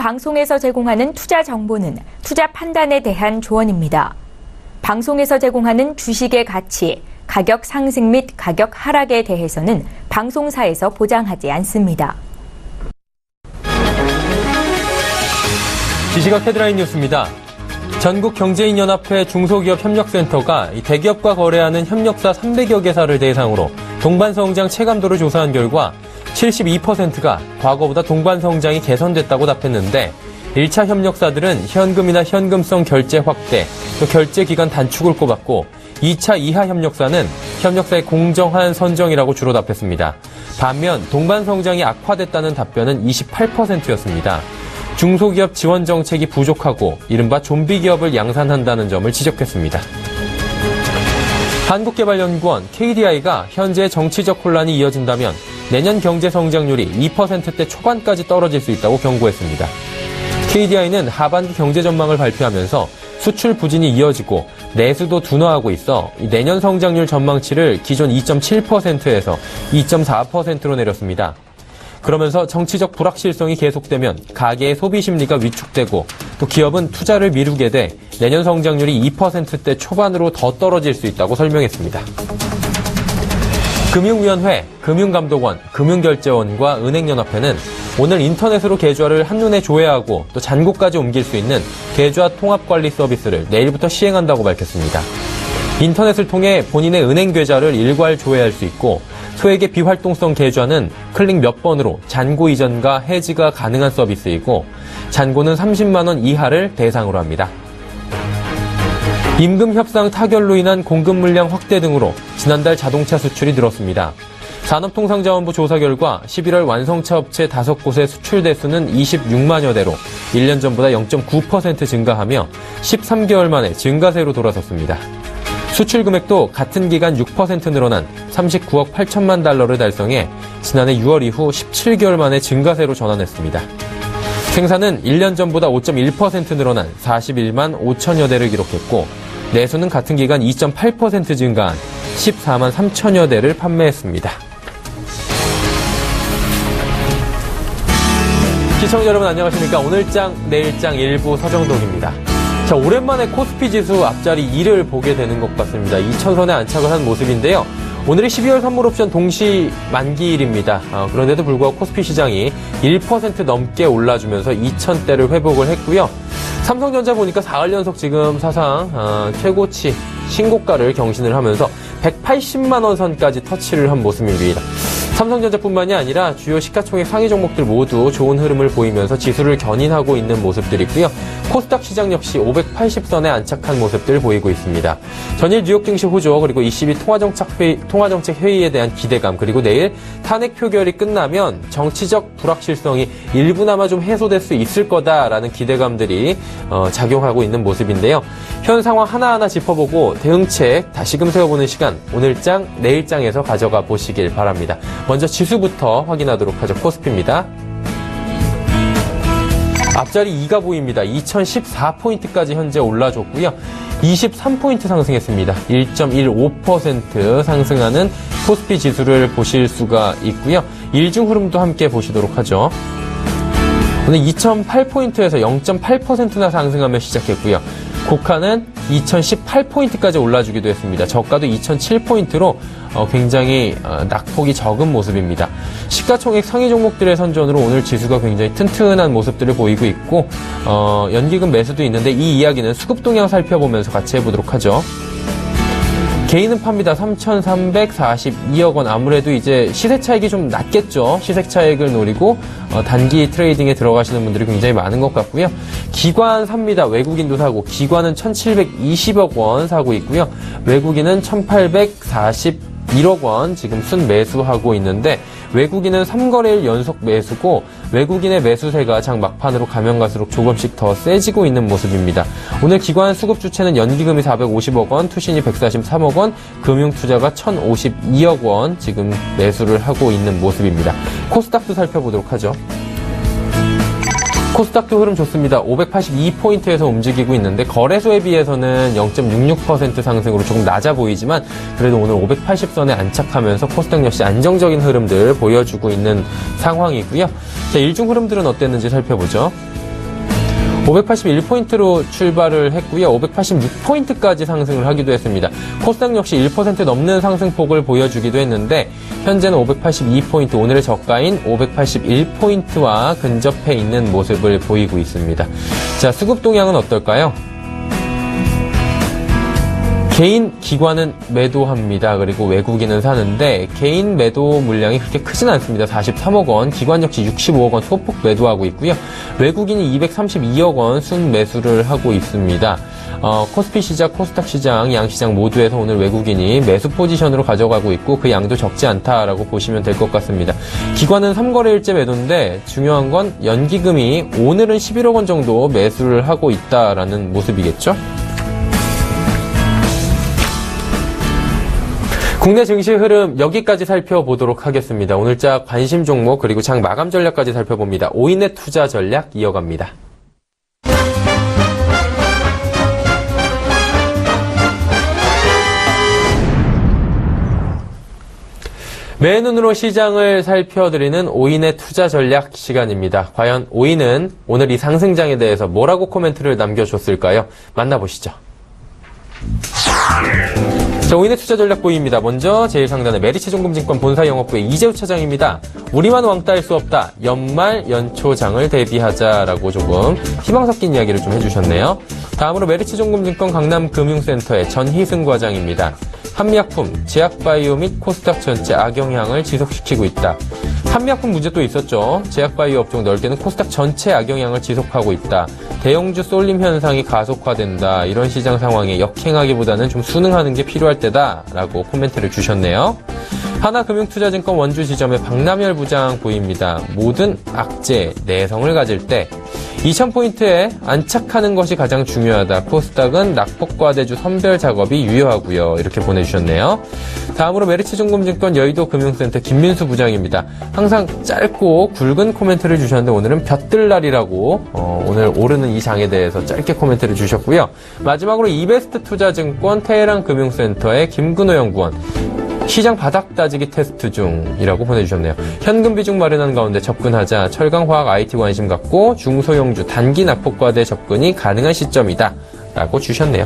방송에서 제공하는 투자 정보는 투자 판단에 대한 조언입니다. 방송에서 제공하는 주식의 가치, 가격 상승 및 가격 하락에 대해서는 방송사에서 보장하지 않습니다. 이 시각 헤드라인 뉴스입니다. 전국경제인연합회 중소기업협력센터가 대기업과 거래하는 협력사 300여 개사를 대상으로 동반성장 체감도를 조사한 결과 72%가 과거보다 동반성장이 개선됐다고 답했는데 1차 협력사들은 현금이나 현금성 결제 확대, 또 결제 기간 단축을 꼽았고 2차 이하 협력사는 협력사의 공정한 선정이라고 주로 답했습니다. 반면 동반성장이 악화됐다는 답변은 28%였습니다. 중소기업 지원 정책이 부족하고 이른바 좀비 기업을 양산한다는 점을 지적했습니다. 한국개발연구원 KDI가 현재 정치적 혼란이 이어진다면 내년 경제 성장률이 2%대 초반까지 떨어질 수 있다고 경고했습니다. KDI는 하반기 경제 전망을 발표하면서 수출 부진이 이어지고 내수도 둔화하고 있어 내년 성장률 전망치를 기존 2.7%에서 2.4%로 내렸습니다. 그러면서 정치적 불확실성이 계속되면 가계의 소비 심리가 위축되고 또 기업은 투자를 미루게 돼 내년 성장률이 2%대 초반으로 더 떨어질 수 있다고 설명했습니다. 금융위원회, 금융감독원, 금융결제원과 은행연합회는 오늘 인터넷으로 계좌를 한눈에 조회하고 또 잔고까지 옮길 수 있는 계좌 통합관리 서비스를 내일부터 시행한다고 밝혔습니다. 인터넷을 통해 본인의 은행 계좌를 일괄 조회할 수 있고 소액의 비활동성 계좌는 클릭 몇 번으로 잔고 이전과 해지가 가능한 서비스이고 잔고는 30만 원 이하를 대상으로 합니다. 임금 협상 타결로 인한 공급 물량 확대 등으로 지난달 자동차 수출이 늘었습니다. 산업통상자원부 조사 결과 11월 완성차 업체 5곳의 수출 대수는 26만여 대로 1년 전보다 0.9% 증가하며 13개월 만에 증가세로 돌아섰습니다. 수출 금액도 같은 기간 6% 늘어난 39억 8천만 달러를 달성해 지난해 6월 이후 17개월 만에 증가세로 전환했습니다. 생산은 1년 전보다 5.1% 늘어난 41만 5천여 대를 기록했고 내수는 같은 기간 2.8% 증가한 14만 3천여 대를 판매했습니다. 시청자 여러분 안녕하십니까? 오늘장 내일장 일부 서정동입니다. 자, 오랜만에 코스피 지수 앞자리 2를 보게 되는 것 같습니다. 2000선에 안착을 한 모습인데요. 오늘이 12월 선물옵션 동시 만기일입니다. 그런데도 불구하고 코스피 시장이 1% 넘게 올라주면서 2000대를 회복을 했고요. 삼성전자 보니까 4일 연속 지금 사상 최고치 신고가를 경신을 하면서 180만 원 선까지 터치를 한 모습입니다. 삼성전자뿐만이 아니라 주요 시가총액 상위 종목들 모두 좋은 흐름을 보이면서 지수를 견인하고 있는 모습들이고요. 코스닥 시장 역시 580선에 안착한 모습들 보이고 있습니다. 전일 뉴욕 증시 호조 그리고 22 통화정책 회의에 대한 기대감 그리고 내일 탄핵 표결이 끝나면 정치적 불확실성이 일부나마 좀 해소될 수 있을 거다라는 기대감들이 작용하고 있는 모습인데요. 현 상황 하나하나 짚어보고 대응책 다시금 세워보는 시간 오늘장 내일장에서 가져가 보시길 바랍니다. 먼저 지수부터 확인하도록 하죠. 코스피입니다. 앞자리 2가 보입니다. 2014포인트까지 현재 올라줬고요. 23포인트 상승했습니다. 1.15% 상승하는 코스피 지수를 보실 수가 있고요. 일중 흐름도 함께 보시도록 하죠. 오늘 2008포인트에서 0.8%나 상승하며 시작했고요. 고가는 2018포인트까지 올라주기도 했습니다. 저가도 2007포인트로 굉장히 낙폭이 적은 모습입니다. 시가총액 상위 종목들의 선전으로 오늘 지수가 굉장히 튼튼한 모습들을 보이고 있고 연기금 매수도 있는데 이 이야기는 수급 동향 살펴보면서 같이 해보도록 하죠. 개인은 팝니다. 3,342억 원. 아무래도 이제 시세 차익이 좀 낮겠죠. 시세 차익을 노리고 단기 트레이딩에 들어가시는 분들이 굉장히 많은 것 같고요. 기관 삽니다. 외국인도 사고 기관은 1,720억 원 사고 있고요. 외국인은 1,841억 원 지금 순매수하고 있는데 외국인은 3거래일 연속 매수고 외국인의 매수세가 장 막판으로 가면 갈수록 조금씩 더 세지고 있는 모습입니다. 오늘 기관 수급 주체는 연기금이 450억 원, 투신이 143억 원, 금융투자가 1,052억 원 지금 매수를 하고 있는 모습입니다. 코스닥도 살펴보도록 하죠. 코스닥도 흐름 좋습니다. 582포인트에서 움직이고 있는데 거래소에 비해서는 0.66% 상승으로 조금 낮아 보이지만 그래도 오늘 580선에 안착하면서 코스닥 역시 안정적인 흐름들 보여주고 있는 상황이고요. 자, 일중 흐름들은 어땠는지 살펴보죠. 581포인트로 출발을 했고요. 586포인트까지 상승을 하기도 했습니다. 코스닥 역시 1% 넘는 상승폭을 보여주기도 했는데 현재는 582포인트, 오늘의 저가인 581포인트와 근접해 있는 모습을 보이고 있습니다. 자, 수급 동향은 어떨까요? 개인 기관은 매도합니다. 그리고 외국인은 사는데 개인 매도 물량이 그렇게 크진 않습니다. 43억 원, 기관 역시 65억 원 소폭 매도하고 있고요. 외국인이 232억 원 순매수를 하고 있습니다. 코스피 시장, 코스닥 시장, 양시장 모두에서 오늘 외국인이 매수 포지션으로 가져가고 있고 그 양도 적지 않다라고 보시면 될 것 같습니다. 기관은 3거래일째 매도인데 중요한 건 연기금이 오늘은 11억 원 정도 매수를 하고 있다라는 모습이겠죠. 국내 증시 흐름 여기까지 살펴보도록 하겠습니다. 오늘자 관심 종목 그리고 장 마감 전략까지 살펴봅니다. 오인의 투자 전략 이어갑니다. 맨눈으로 시장을 살펴드리는 오인의 투자 전략 시간입니다. 과연 오인은 오늘 이 상승장에 대해서 뭐라고 코멘트를 남겨줬을까요? 만나보시죠. 자, 오인의 투자 전략 보입니다. 먼저 제일 상단에 메리츠증권증권 본사 영업부의 이재우 차장입니다. 우리만 왕따 할 수 없다. 연말 연초장을 대비하자라고 조금 희망 섞인 이야기를 좀 해주셨네요. 다음으로 메리츠증권증권 강남금융센터의 전희승 과장입니다. 한미약품, 제약바이오 및 코스닥 전체 악영향을 지속시키고 있다. 한미약품 문제 또 있었죠. 제약바이오 업종 넓게는 코스닥 전체 악영향을 지속하고 있다. 대형주 쏠림 현상이 가속화된다. 이런 시장 상황에 역행하기보다는 좀 순응하는 게 필요할 때다라고 코멘트를 주셨네요. 하나금융투자증권 원주지점의 박남열 부장 보입니다. 모든 악재, 내성을 가질 때 2000포인트에 안착하는 것이 가장 중요하다. 코스닥은 낙폭과대주 선별 작업이 유효하고요. 이렇게 보내주셨네요. 다음으로 메리츠증권증권 여의도금융센터 김민수 부장입니다. 항상 짧고 굵은 코멘트를 주셨는데 오늘은 볕들날이라고 오늘 오르는 이 장에 대해서 짧게 코멘트를 주셨고요. 마지막으로 이베스트 투자증권 테헤란 금융센터의 김근호 연구원. 시장 바닥 따지기 테스트 중이라고 보내주셨네요. 현금 비중 마련한 가운데 접근하자. 철강, 화학, IT 관심 갖고 중소형주 단기 낙폭과대 접근이 가능한 시점이다 라고 주셨네요.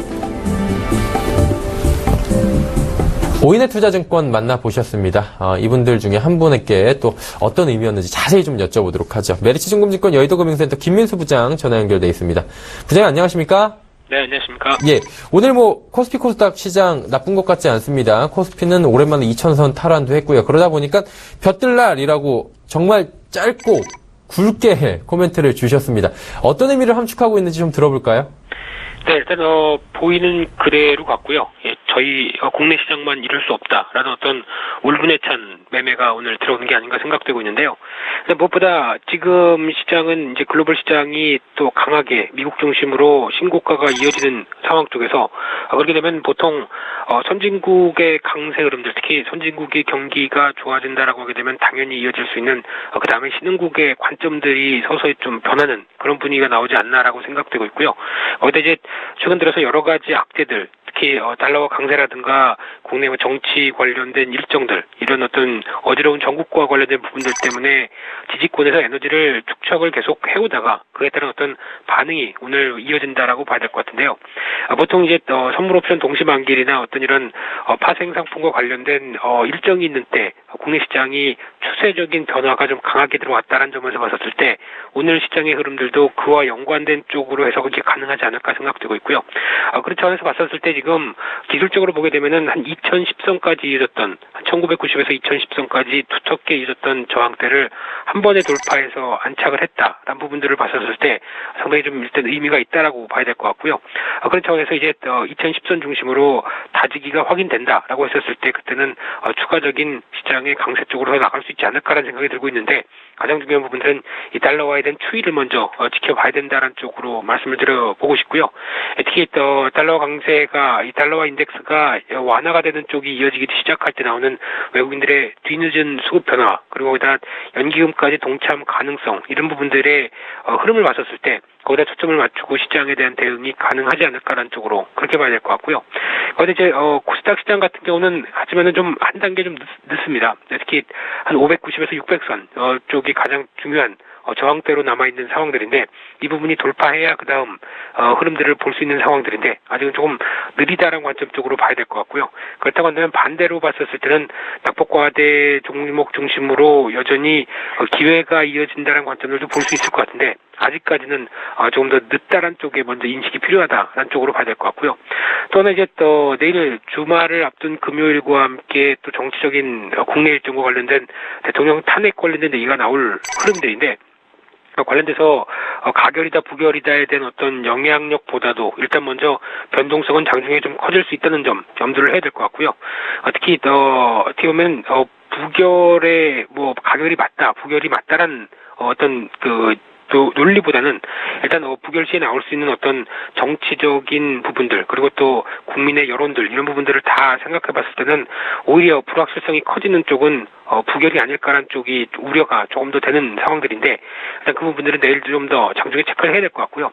오인의 투자증권 만나보셨습니다. 이분들 중에 한 분에게 또 어떤 의미였는지 자세히 좀 여쭤보도록 하죠. 메리츠증권증권 여의도금융센터 김민수 부장 전화 연결돼 있습니다. 부장님 안녕하십니까? 네, 안녕하십니까. 예, 오늘 코스피 코스닥 시장 나쁜 것 같지 않습니다. 코스피는 오랜만에 2000선 탈환도 했고요. 그러다 보니까 볕들날이라고 정말 짧고 굵게 코멘트를 주셨습니다. 어떤 의미를 함축하고 있는지 좀 들어볼까요? 네, 일단 보이는 그대로 같고요. 예, 저희 국내 시장만 이럴 수 없다라는 어떤 울분에 찬 매매가 오늘 들어오는 게 아닌가 생각되고 있는데요. 무엇보다 지금 시장은 이제 글로벌 시장이 또 강하게 미국 중심으로 신고가가 이어지는 상황 쪽에서 그렇게 되면 보통 선진국의 강세 흐름들, 특히 선진국의 경기가 좋아진다라고 하게 되면 당연히 이어질 수 있는 그 다음에 신흥국의 관점들이 서서히 좀 변하는 그런 분위기가 나오지 않나라고 생각되고 있고요. 거기다 이제 최근 들어서 여러 가지 악재들, 특히 달러와 강세라든가 국내 정치 관련된 일정들, 이런 어떤 어지러운 전국과 관련된 부분들 때문에 지지권에서 에너지를 축적을 계속 해오다가 그에 따른 어떤 반응이 오늘 이어진다라고 봐야 될 것 같은데요. 보통 이제 선물 옵션 동시만기일이나 어떤 이런 파생 상품과 관련된 일정이 있는 때 국내 시장이 추세적인 변화가 좀 강하게 들어왔다는 점에서 봤었을 때 오늘 시장의 흐름들도 그와 연관된 쪽으로 해석이 가능하지 않을까 생각되고 있고요. 그런 차원에서 봤었을 때 지금 기술적으로 보게 되면은 한 2010선까지 이어졌던 1990에서 2010선까지 두텁게 이어졌던 저항대를 한 번에 돌파해서 안착을 했다라는 부분들을 봤었을 때 상당히 좀 일단 의미가 있다라고 봐야 될 것 같고요. 그런 차원에서 이제 2010선 중심으로 다지기가 확인된다라고 했었을 때 그때는 추가적인 시장의 강세 쪽으로 나갈 수 있지 않을까라는 생각이 들고 있는데 가장 중요한 부분들은 이 달러화에 대한 추이를 먼저 지켜봐야 된다는 쪽으로 말씀을 드려보고 싶고요. 특히 달러 강세가 이 달러화 인덱스가 완화가 되는 쪽이 이어지기 시작할 때 나오는 외국인들의 뒤늦은 수급 변화 그리고 거기다 연기금까지 동참 가능성 이런 부분들의 흐름을 봤었을 때 거기다 초점을 맞추고 시장에 대한 대응이 가능하지 않을까라는 쪽으로 그렇게 봐야 될 것 같고요. 그런데 이제 코스닥 시장 같은 경우는 하지만은 좀 한 단계 좀 늦습니다. 특히 한 590에서 600선 쪽이 가장 중요한 저항대로 남아있는 상황들인데 이 부분이 돌파해야 그 다음 흐름들을 볼 수 있는 상황들인데 아직은 조금 느리다라는 관점 쪽으로 봐야 될 것 같고요. 그렇다고 한다면 반대로 봤었을 때는 낙폭과대 종목 중심으로 여전히 기회가 이어진다는 관점들도 볼 수 있을 것 같은데 아직까지는 조금 더 늦다란 쪽에 먼저 인식이 필요하다라는 쪽으로 봐야 될 것 같고요. 또 하나 이제 또 내일 주말을 앞둔 금요일과 함께 또 정치적인 국내 일정과 관련된 대통령 탄핵 관련된 얘기가 나올 흐름들인데 관련돼서 가결이다 부결이다에 대한 어떤 영향력보다도 일단 먼저 변동성은 장중에 좀 커질 수 있다는 점 염두를 해야 될 것 같고요. 특히 어떻게 보면 부결에 뭐 가결이 맞다 부결이 맞다란 어떤 또 논리보다는 일단 부결 시에 나올 수 있는 어떤 정치적인 부분들 그리고 또 국민의 여론들 이런 부분들을 다 생각해 봤을 때는 오히려 불확실성이 커지는 쪽은 부결이 아닐까라는 쪽이 우려가 조금 더 되는 상황들인데 일단 그 부분들은 내일 좀 더 장중에 체크를 해야 될 것 같고요.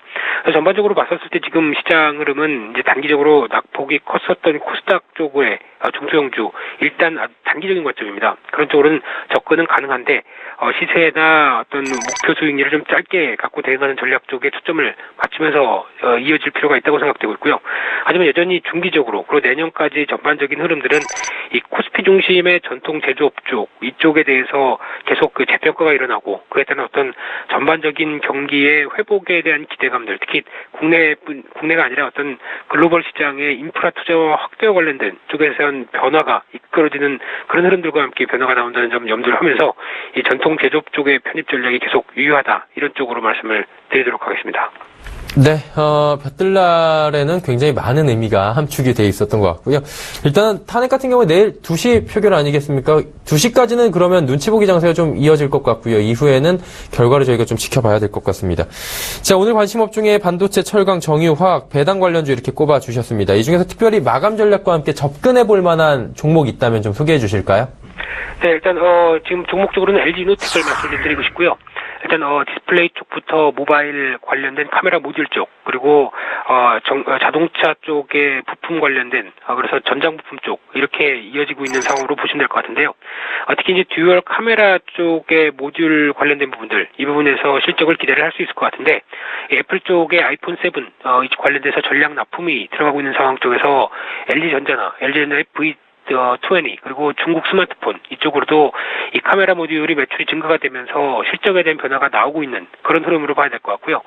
전반적으로 봤었을 때 지금 시장 흐름은 이제 단기적으로 낙폭이 컸었던 코스닥 쪽의 중소형주 일단 단기적인 관점입니다. 그런 쪽으로는 접근은 가능한데 시세나 어떤 목표 수익률을 좀 짧게 갖고 대응하는 전략 쪽에 초점을 맞추면서 이어질 필요가 있다고 생각되고 있고요. 하지만 여전히 중기적으로 그리고 내년까지 전반적인 흐름들은 이 코스피 중심의 전통 제조업 쪽 이쪽에 대해서 계속 그 재평가가 일어나고 그에 따른 어떤 전반적인 경기의 회복에 대한 기대감들 특히 국내가 아니라 어떤 글로벌 시장의 인프라 투자와 확대와 관련된 쪽에서 변화가 이끌어지는 그런 흐름들과 함께 변화가 나온다는 점 염두를 하면서 이 전통 제조업 쪽의 편입 전략이 계속 유효하다 이런 쪽으로 말씀을 드리도록 하겠습니다. 네, 볕들날에는 굉장히 많은 의미가 함축이 돼 있었던 것 같고요. 일단 탄핵 같은 경우에 내일 2시 표결 아니겠습니까? 2시까지는 그러면 눈치 보기 장세가 좀 이어질 것 같고요. 이후에는 결과를 저희가 좀 지켜봐야 될 것 같습니다. 자, 오늘 관심업 중에 반도체, 철강, 정유, 화학, 배당 관련주 이렇게 꼽아주셨습니다. 이 중에서 특별히 마감 전략과 함께 접근해 볼 만한 종목이 있다면 좀 소개해 주실까요? 네, 일단 지금 종목적으로는 LG노텍을 말씀드리고 싶고요. 일단 디스플레이 쪽부터 모바일 관련된 카메라 모듈 쪽 그리고 자동차 쪽의 부품 관련된 그래서 전장 부품 쪽 이렇게 이어지고 있는 상황으로 보시면 될 것 같은데요. 특히 이제 듀얼 카메라 쪽의 모듈 관련된 부분들 이 부분에서 실적을 기대를 할 수 있을 것 같은데 애플 쪽의 아이폰 7 관련돼서 전략 납품이 들어가고 있는 상황 쪽에서 LG전자의 V20 그리고 중국 스마트폰 이쪽으로도 이 카메라 모듈이 매출이 증가가 되면서 실적에 대한 변화가 나오고 있는 그런 흐름으로 봐야 될 것 같고요.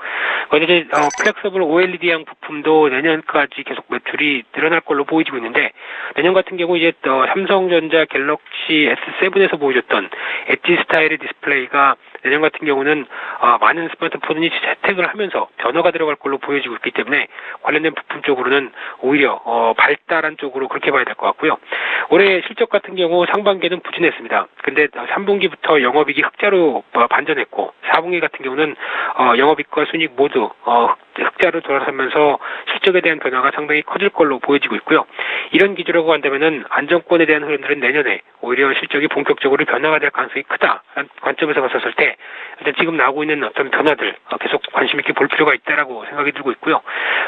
이제 플렉서블 OLED형 부품도 내년까지 계속 매출이 늘어날 걸로 보이지고 있는데 내년 같은 경우 이제 삼성전자 갤럭시 S7에서 보여줬던 엣지 스타일의 디스플레이가 내년 같은 경우는 많은 스마트폰이 혜택을 하면서 변화가 들어갈 걸로 보여지고 있기 때문에 관련된 부품 쪽으로는 오히려 발달한 쪽으로 그렇게 봐야 될 것 같고요. 올해 실적 같은 경우 상반기에는 부진했습니다. 근데 3분기부터 영업이익이 흑자로 반전했고 4분기 같은 경우는 영업이익과 순이익 모두 흑자로 돌아서면서 실적에 대한 변화가 상당히 커질 걸로 보여지고 있고요. 이런 기조라고 한다면은 안정권에 대한 흐름들은 내년에 오히려 실적이 본격적으로 변화가 될 가능성이 크다라는 관점에서 봤었을 때 일단 지금 나오고 있는 어떤 변화들 계속 관심 있게 볼 필요가 있다라고 생각이 들고 있고요.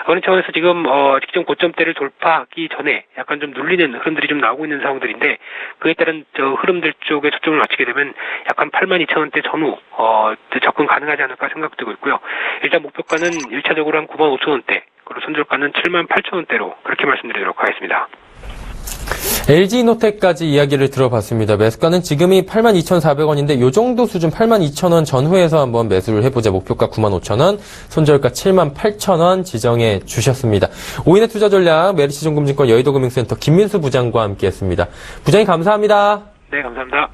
그런 차원에서 지금 직전 고점대를 돌파하기 전에 약간 좀 눌리는 흐름들이 좀 나오고 있는 상황들인데 그에 따른 흐름들 쪽에 초점을 맞추게 되면 약간 82,000원대 전후 접근 가능하지 않을까 생각되고 있고요. 일단 목표가는 1차적으로 한 95,000원대 그리고 손절가는 78,000원대로 그렇게 말씀드리도록 하겠습니다. LG노텍까지 이야기를 들어봤습니다. 매수가는 지금이 82,400원인데 요 정도 수준 82,000원 전후에서 한번 매수를 해보자. 목표가 95,000원, 손절가 78,000원 지정해 주셨습니다. 5인의 투자 전략 메리츠증권증권 여의도금융센터 김민수 부장과 함께했습니다. 부장님 감사합니다. 네, 감사합니다.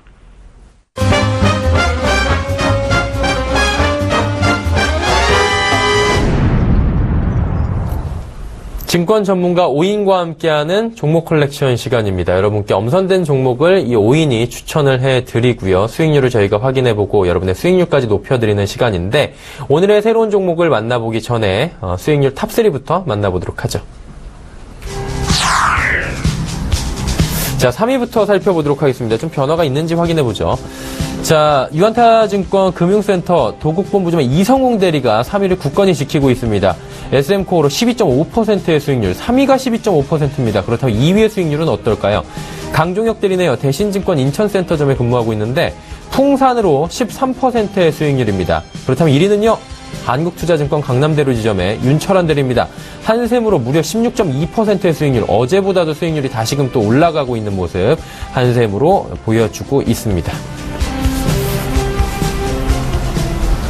증권 전문가 5인과 함께하는 종목 컬렉션 시간입니다. 여러분께 엄선된 종목을 이 5인이 추천을 해드리고요. 수익률을 저희가 확인해보고 여러분의 수익률까지 높여드리는 시간인데 오늘의 새로운 종목을 만나보기 전에 수익률 탑3부터 만나보도록 하죠. 자, 3위부터 살펴보도록 하겠습니다. 좀 변화가 있는지 확인해보죠. 자, 유한타증권 금융센터 도국본부장의 이성웅 대리가 3위를 굳건히 지키고 있습니다. SM코어로 12.5%의 수익률, 3위가 12.5%입니다. 그렇다면 2위의 수익률은 어떨까요? 강종혁 대리네요. 대신증권 인천센터점에 근무하고 있는데 풍산으로 13%의 수익률입니다. 그렇다면 1위는요. 한국투자증권 강남대로 지점의 윤철환 대리입니다. 한샘으로 무려 16.2%의 수익률, 어제보다도 수익률이 다시금 또 올라가고 있는 모습 한샘으로 보여주고 있습니다.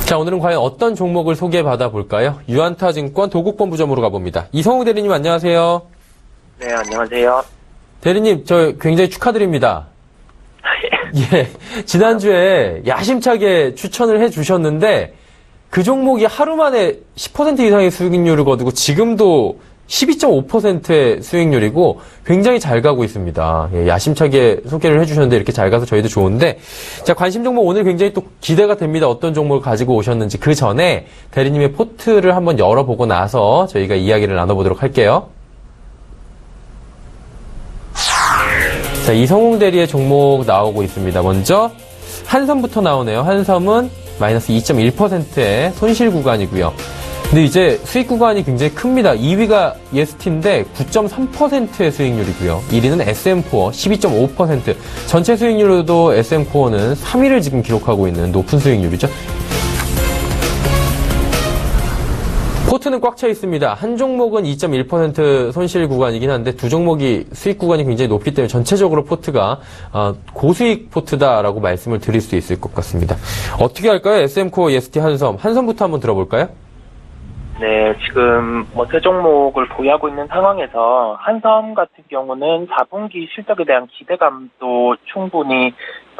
자, 오늘은 과연 어떤 종목을 소개받아 볼까요? 유안타증권 도곡본부점으로 가봅니다. 이성우 대리님 안녕하세요. 네, 안녕하세요. 대리님, 저 굉장히 축하드립니다. 예, 지난주에 야심차게 추천을 해주셨는데 그 종목이 하루 만에 10% 이상의 수익률을 거두고 지금도 12.5%의 수익률이고 굉장히 잘 가고 있습니다. 예, 야심차게 소개를 해주셨는데 이렇게 잘 가서 저희도 좋은데, 자, 관심 종목 오늘 굉장히 또 기대가 됩니다. 어떤 종목을 가지고 오셨는지. 그 전에 대리님의 포트를 한번 열어보고 나서 저희가 이야기를 나눠보도록 할게요. 자, 이성웅 대리의 종목 나오고 있습니다. 먼저 한섬부터 나오네요. 한섬은 마이너스 2.1%의 손실 구간이고요. 근데 이제 수익 구간이 굉장히 큽니다. 2위가 예스티인데 9.3%의 수익률이고요. 1위는 SM코어 12.5%. 전체 수익률로도 SM코어는 3위를 지금 기록하고 있는 높은 수익률이죠. 포트는 꽉 차 있습니다. 한 종목은 2.1% 손실 구간이긴 한데 두 종목이 수익 구간이 굉장히 높기 때문에 전체적으로 포트가 고수익 포트다라고 말씀을 드릴 수 있을 것 같습니다. 어떻게 할까요? SM코어, EST, 한섬. 한섬부터 한번 들어볼까요? 네, 지금 세 종목을 보유하고 있는 상황에서 한섬 같은 경우는 4분기 실적에 대한 기대감도 충분히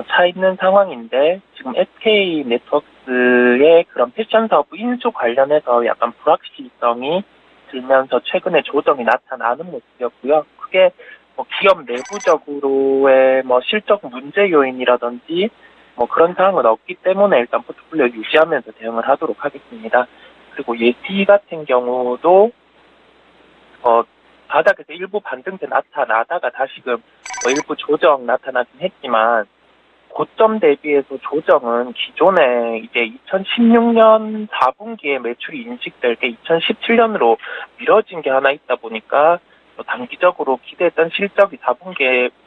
차 있는 상황인데 지금 SK 네트워크스의 그런 패션 사업 인수 관련해서 약간 불확실성이 들면서 최근에 조정이 나타나는 모습이었고요. 그게 기업 내부적으로의 실적 문제 요인이라든지 그런 상황은 없기 때문에 일단 포트폴리오 유지하면서 대응을 하도록 하겠습니다. 그리고 예티 같은 경우도 바닥에서 일부 반등세 나타나다가 다시금 일부 조정 나타나긴 했지만 고점 대비해서 조정은 기존에 이제 2016년 4분기에 매출이 인식될 게 2017년으로 미뤄진 게 하나 있다 보니까 단기적으로 기대했던 실적이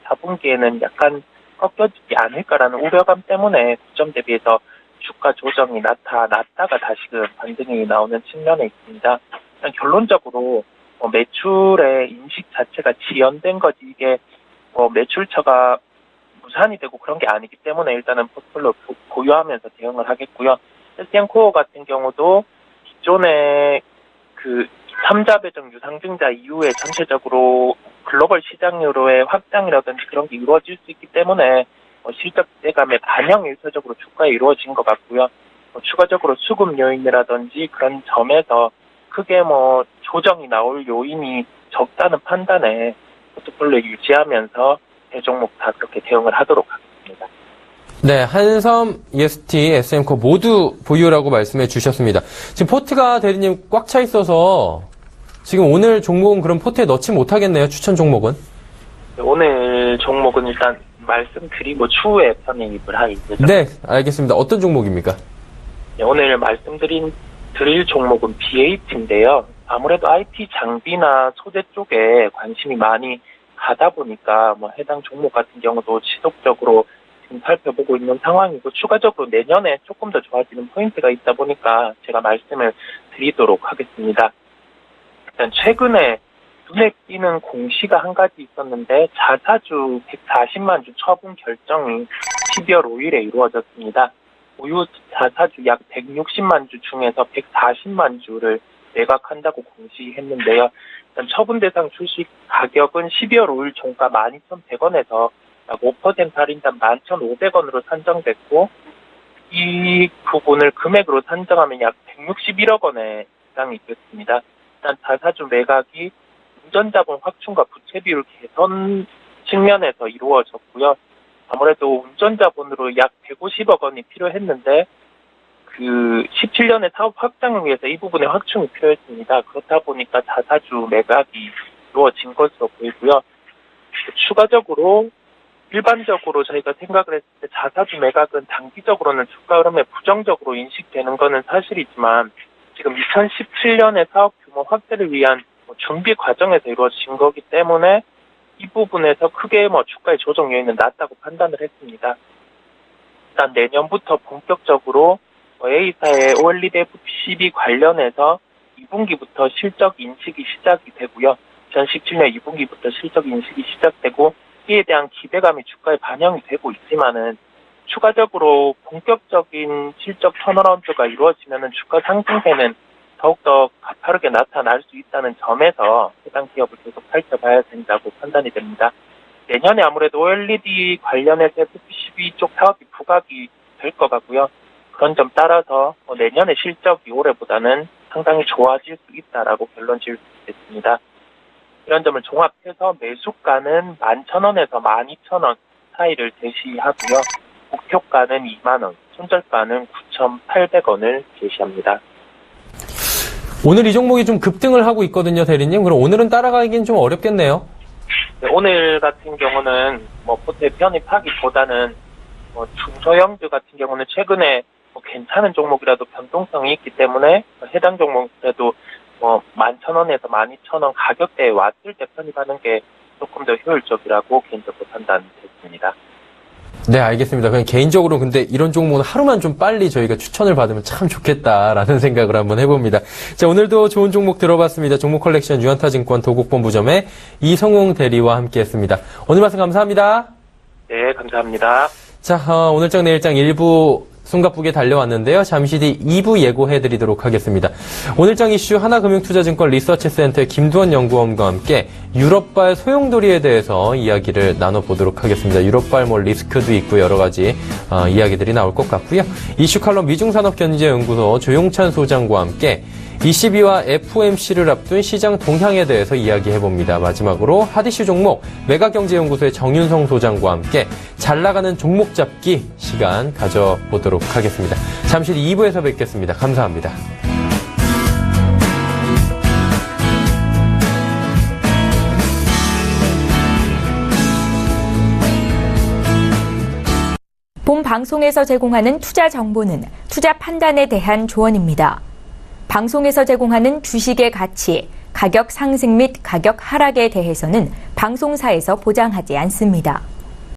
4분기에는 약간 꺾여지지 않을까라는 우려감 때문에 고점 대비해서 주가 조정이 나타났다가 다시금 반등이 나오는 측면에 있습니다. 일단 결론적으로 매출의 인식 자체가 지연된 거지 이게 매출처가 무산이 되고 그런 게 아니기 때문에 일단은 포트폴리오 보유하면서 대응을 하겠고요. SM코어 같은 경우도 기존의 그 3자 배정 유상증자 이후에 전체적으로 글로벌 시장으로의 확장이라든지 그런 게 이루어질 수 있기 때문에 실적 기대감의 반영이 일차적으로 주가에 이루어진 것 같고요. 추가적으로 수급 요인이라든지 그런 점에서 크게 조정이 나올 요인이 적다는 판단에 포트폴리오 유지하면서 대종목 다 그렇게 대응을 하도록 하겠습니다. 네, 한섬, EST, SM코 모두 보유라고 말씀해 주셨습니다. 지금 포트가 대리님 꽉 차 있어서 지금 오늘 종목은 그럼 포트에 넣지 못하겠네요, 추천 종목은? 오늘 종목은 일단 말씀드리고 추후에 편입을 하겠습니다. 네, 알겠습니다. 어떤 종목입니까? 네, 오늘 드릴 종목은 BH인데요. 아무래도 IT 장비나 소재 쪽에 관심이 많이 가다 보니까 해당 종목 같은 경우도 지속적으로 지금 살펴보고 있는 상황이고 추가적으로 내년에 조금 더 좋아지는 포인트가 있다 보니까 제가 말씀을 드리도록 하겠습니다. 일단 최근에 눈에 띄는 공시가 한 가지 있었는데 자사주 140만 주 처분 결정이 12월 5일에 이루어졌습니다. 보유 자사주 약 160만 주 중에서 140만 주를 매각한다고 공시했는데요. 일단 처분 대상 주식 가격은 12월 5일 종가 12,100원에서 약 5% 할인단 11,500원으로 산정됐고 이 부분을 금액으로 산정하면 약 161억 원의 해당이 있겠습니다. 일단 자사주 매각이 운전자본 확충과 부채 비율 개선 측면에서 이루어졌고요. 아무래도 운전자본으로 약 150억 원이 필요했는데 그 17년의 사업 확장을 위해서 이 부분의 확충이 필요했습니다. 그렇다 보니까 자사주 매각이 이루어진 것으로 보이고요. 추가적으로 일반적으로 저희가 생각을 했을 때 자사주 매각은 단기적으로는 주가 흐름에 부정적으로 인식되는 것은 사실이지만 지금 2017년의 사업 규모 확대를 위한 준비 과정에서 이루어진 거기 때문에 이 부분에서 크게 주가의 조정 요인은 낮다고 판단을 했습니다. 일단 내년부터 본격적으로 A사의 OLED FPCB 관련해서 2분기부터 실적 인식이 시작이 되고요. 2017년 2분기부터 실적 인식이 시작되고 이에 대한 기대감이 주가에 반영이 되고 있지만은 추가적으로 본격적인 실적 턴어라운드가 이루어지면은 주가 상승세는 더욱더 가파르게 나타날 수 있다는 점에서 해당 기업을 계속 살펴봐야 된다고 판단이 됩니다. 내년에 아무래도 OLED 관련해서 FPCB 쪽 사업이 부각이 될 것 같고요. 그런 점 따라서 내년의 실적이 올해보다는 상당히 좋아질 수 있다라고 결론 지을 수 있겠습니다. 이런 점을 종합해서 매수가는 11,000원에서 12,000원 사이를 제시하고요. 목표가는 2만 원, 손절가는 9,800원을 제시합니다. 오늘 이 종목이 좀 급등을 하고 있거든요, 대리님. 그럼 오늘은 따라가기는 좀 어렵겠네요. 네, 오늘 같은 경우는 포트에 편입하기보다는 중소형주 같은 경우는 최근에 괜찮은 종목이라도 변동성이 있기 때문에 해당 종목에도 11,000원에서 12,000원 가격대에 왔을 때 편입하는 게 조금 더 효율적이라고 개인적으로 판단했습니다. 네, 알겠습니다. 그냥 개인적으로 근데 이런 종목은 하루만 좀 빨리 저희가 추천을 받으면 참 좋겠다라는 생각을 한번 해봅니다. 자, 오늘도 좋은 종목 들어봤습니다. 종목 컬렉션 유한타증권 도곡본부점의 이성웅 대리와 함께했습니다. 오늘 말씀 감사합니다. 네, 감사합니다. 자, 오늘장 내일장 1부 숨가쁘게 달려왔는데요. 잠시 뒤 2부 예고해드리도록 하겠습니다. 오늘장 이슈 하나금융투자증권 리서치센터의 김두원 연구원과 함께 유럽발 소용돌이에 대해서 이야기를 나눠보도록 하겠습니다. 유럽발 리스크도 있고 여러 가지 이야기들이 나올 것 같고요. 이슈 칼럼 미중산업경제연구소 조용찬 소장과 함께 ECB와 FOMC를 앞둔 시장 동향에 대해서 이야기해봅니다. 마지막으로 핫이슈 종목 메가경제연구소의 정윤성 소장과 함께 잘 나가는 종목 잡기 시간 가져보도록 하겠습니다. 잠시 뒤 2부에서 뵙겠습니다. 감사합니다. 본 방송에서 제공하는 투자 정보는 투자 판단에 대한 조언입니다. 방송에서 제공하는 주식의 가치, 가격 상승 및 가격 하락에 대해서는 방송사에서 보장하지 않습니다.